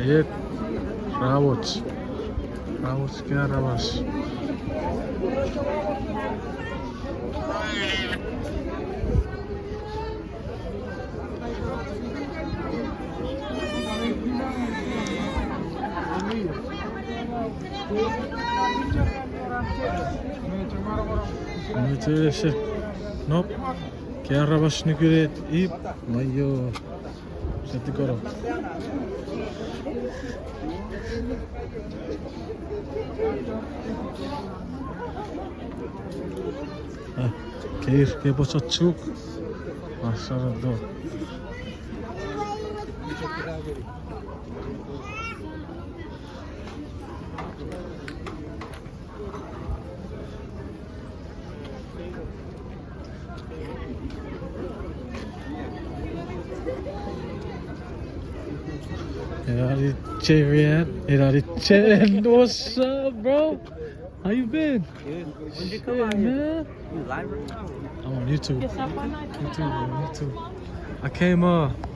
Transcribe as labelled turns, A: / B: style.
A: एक रावच क्या रावस Chuukese. No, क्या रावस निकले इप मायो सेट करो que posso Chuuk masalah do Chen, what's up, bro? How you been?
B: Good. When you
A: Shit,
B: come out here?
A: man.
B: You live right now?
A: I'm on YouTube. YouTube. I came